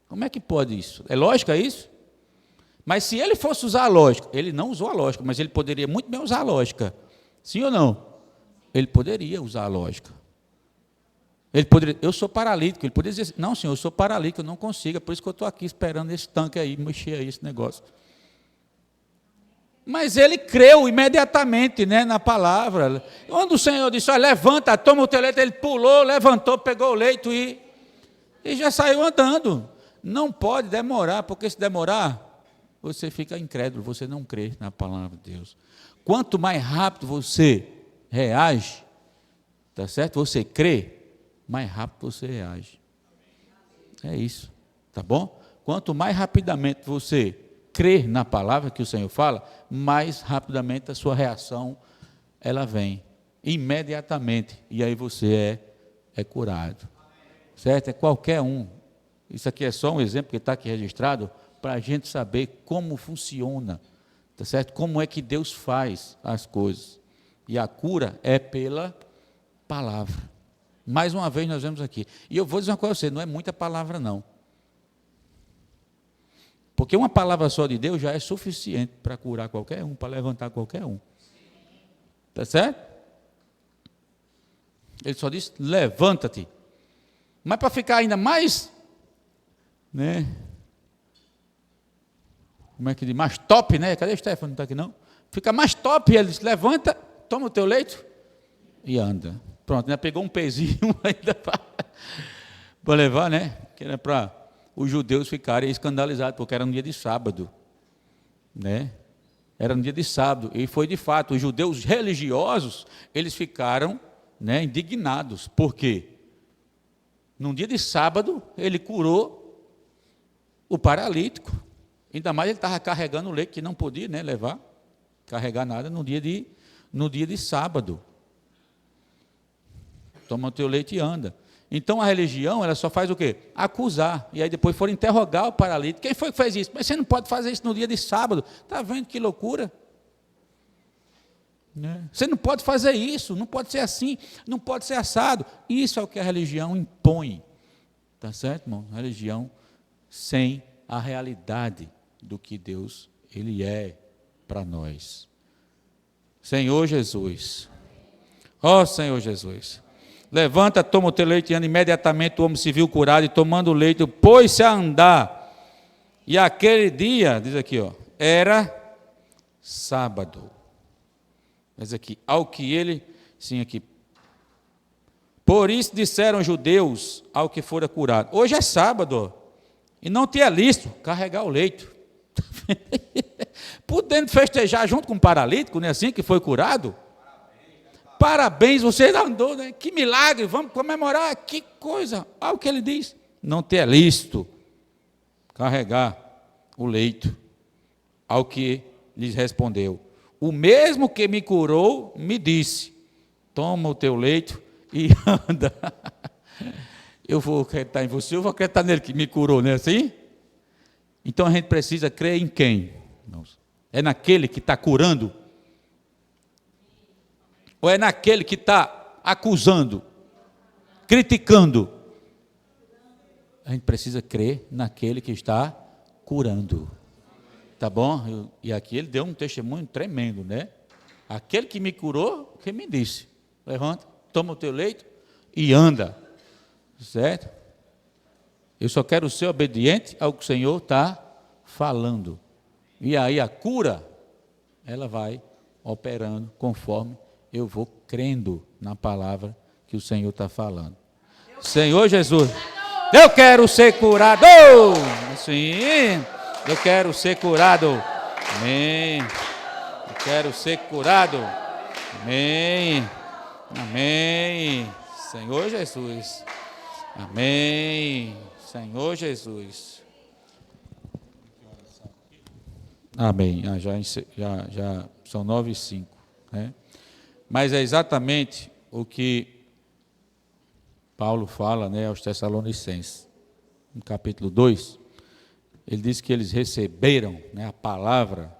Como é que pode isso? É lógica isso? Mas se ele fosse usar a lógica, ele não usou a lógica, mas ele poderia muito bem usar a lógica. Sim ou não? Ele poderia usar a lógica. Ele poderia, eu sou paralítico, ele poderia dizer, não senhor, eu sou paralítico, eu não consigo, é por isso que eu estou aqui esperando esse tanque aí, mexer aí esse negócio. Mas ele creu imediatamente, né, na palavra. Quando o Senhor disse, olha, levanta, toma o teu leito, ele pulou, levantou, pegou o leito e já saiu andando. Não pode demorar, porque se demorar, você fica incrédulo, você não crê na palavra de Deus. Quanto mais rápido você reage, tá certo? Você crê, mais rápido você reage. É isso, tá bom? Quanto mais rapidamente você crer na palavra que o Senhor fala, mais rapidamente a sua reação, ela vem, imediatamente, e aí você é curado, certo? É qualquer um. Isso aqui é só um exemplo que está aqui registrado, para a gente saber como funciona, tá certo? Como é que Deus faz as coisas. E a cura é pela palavra. Mais uma vez nós vemos aqui. E eu vou dizer uma coisa a você, não é muita palavra não. Porque uma palavra só de Deus já é suficiente para curar qualquer um, para levantar qualquer um. Tá certo? Ele só diz, levanta-te. Mas para ficar ainda mais, né? Como é que diz? Mais top, né? Cadê o Stefano? Não está aqui não? Fica mais top, ele diz, levanta, toma o teu leito e anda. Pronto, ainda pegou um pezinho ainda para levar, né? Que era para os judeus ficarem escandalizados, porque era no dia de sábado, né? Era no dia de sábado, e foi de fato, os judeus religiosos, eles ficaram, né, indignados, porque no dia de sábado, ele curou o paralítico, ainda mais ele estava carregando o leite, que não podia, né, carregar nada no dia de sábado. Toma o teu leite e anda. Então a religião, ela só faz o quê? Acusar. E aí depois foram interrogar o paralítico. Quem foi que fez isso? Mas você não pode fazer isso no dia de sábado. Está vendo que loucura? Né? Você não pode fazer isso, não pode ser assim, não pode ser assado. Isso é o que a religião impõe. Está certo, irmão? A religião sem a realidade do que Deus, Ele é para nós. Senhor Jesus. Ó Senhor Jesus. Levanta, toma o teu leite e anda. Imediatamente o homem se viu curado e tomando o leite, pôs-se a andar. E aquele dia, diz aqui, ó, era sábado. Diz aqui, ao que ele, sim aqui. Por isso disseram os judeus ao que fora curado. Hoje é sábado, ó, e não te é lícito carregar o leito. Podendo festejar junto com o paralítico, não é assim que foi curado? Parabéns, você andou, né? Que milagre, vamos comemorar, que coisa. Olha o que ele diz, não te é lícito carregar o leito. Ao que lhes respondeu, o mesmo que me curou, me disse, toma o teu leito e anda. Eu vou acreditar em você, eu vou acreditar nele que me curou, não é assim? Então a gente precisa crer em quem? É naquele que está curando? Ou é naquele que está acusando, criticando? A gente precisa crer naquele que está curando. Tá bom? E aqui ele deu um testemunho tremendo, né? Aquele que me curou, que me disse, levanta, toma o teu leito e anda. Certo? Eu só quero ser obediente ao que o Senhor está falando. E aí a cura, ela vai operando conforme eu vou crendo na palavra que o Senhor está falando. Senhor Jesus, eu quero ser curado. Sim, eu quero ser curado. Amém. Eu quero ser curado. Amém. Amém. Senhor Jesus. Amém. Senhor Jesus. Amém. Já são 9h05, né? Mas é exatamente o que Paulo fala, né, aos Tessalonicenses. No capítulo 2, ele diz que eles receberam, né, a palavra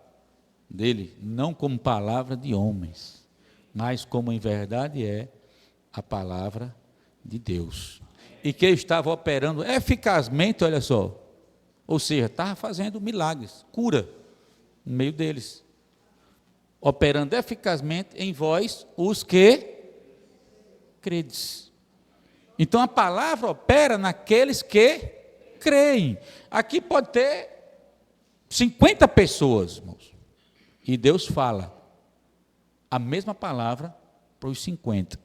dele, não como palavra de homens, mas como em verdade é a palavra de Deus. E que ele estava operando eficazmente, olha só, ou seja, estava fazendo milagres, cura no meio deles, operando eficazmente em vós os que credes. Então a palavra opera naqueles que creem. Aqui pode ter 50 pessoas, irmãos, e Deus fala a mesma palavra para os 50,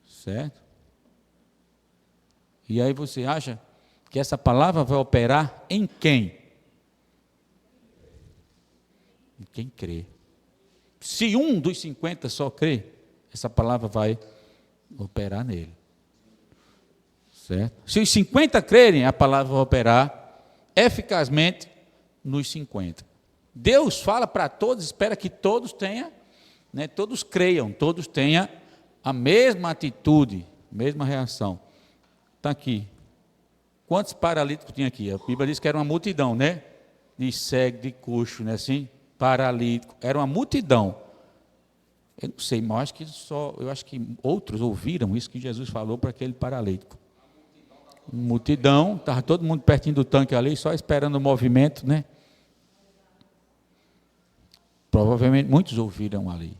certo? E aí você acha que essa palavra vai operar em quem? em quem crê. Se um dos 50 só crê, essa palavra vai operar nele. Certo? Se os 50 crerem, a palavra vai operar eficazmente nos 50. Deus fala para todos, espera que todos tenham, né, todos creiam, todos tenham a mesma atitude, mesma reação. Está aqui. Quantos paralíticos tinha aqui? A Bíblia diz que era uma multidão, né? De cego, de coxo, né? Assim, paralítico. Era uma multidão. Eu não sei, mas eu acho que outros ouviram isso que Jesus falou para aquele paralítico. Multidão, estava todo mundo pertinho do tanque ali, só esperando o movimento, né? Provavelmente muitos ouviram ali.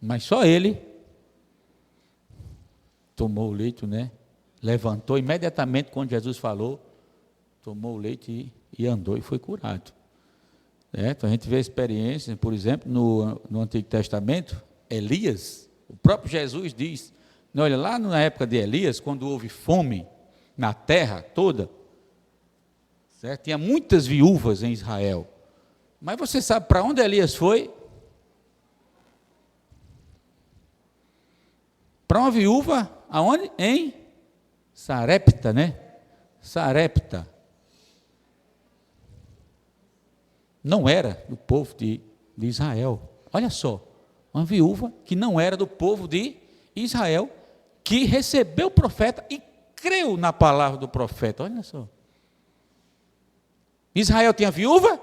Mas só ele tomou o leito, né? Levantou imediatamente quando Jesus falou, tomou o leito e andou e foi curado. Certo? A gente vê a experiência, por exemplo, no Antigo Testamento, Elias, o próprio Jesus diz, olha, lá na época de Elias, quando houve fome na terra toda, certo? Tinha muitas viúvas em Israel. Mas você sabe para onde Elias foi? Para uma viúva, aonde? Em Sarepta, né? Sarepta. Não era do povo de Israel. Olha só, uma viúva que não era do povo de Israel, que recebeu o profeta e creu na palavra do profeta. Olha só. Israel tinha viúva?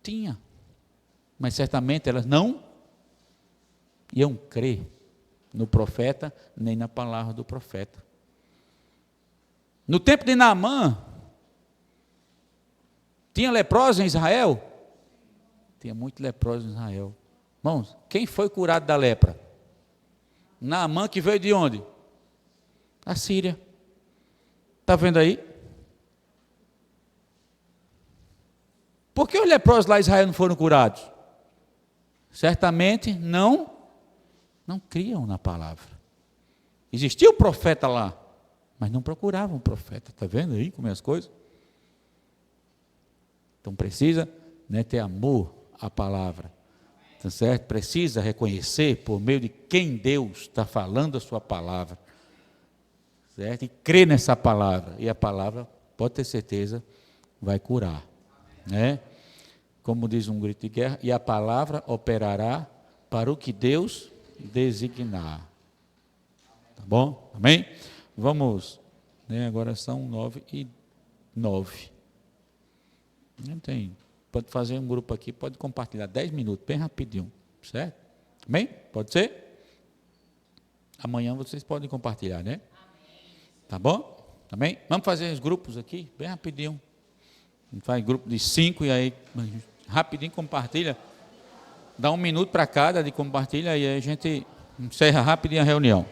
Tinha. Mas certamente elas não iam crer no profeta, nem na palavra do profeta. No tempo de Naamã, tinha leprosos em Israel? Tinha muito leproso em Israel. Irmãos, quem foi curado da lepra? Naamã, que veio de onde? Da Síria. Está vendo aí? Por que os leprosos lá em Israel não foram curados? Certamente não criam na palavra. Existia o profeta lá, mas não procuravam o profeta. Está vendo aí como é as coisas? Então precisa, né, ter amor à palavra. Tá certo? Precisa reconhecer por meio de quem Deus está falando a sua palavra. Certo? E crer nessa palavra. E a palavra, pode ter certeza, vai curar. Né? Como diz um grito de guerra, e a palavra operará para o que Deus designar. Tá bom? Amém? Vamos, né, agora são 9:09. Não tem, pode fazer um grupo aqui, pode compartilhar 10 minutos, bem rapidinho, certo? Amém? Pode ser? Amanhã vocês podem compartilhar, né? Tá bom? Amém? Vamos fazer os grupos aqui, bem rapidinho. A gente faz grupo de 5 e aí rapidinho compartilha. Dá 1 minuto para cada de compartilha e aí a gente encerra rapidinho a reunião.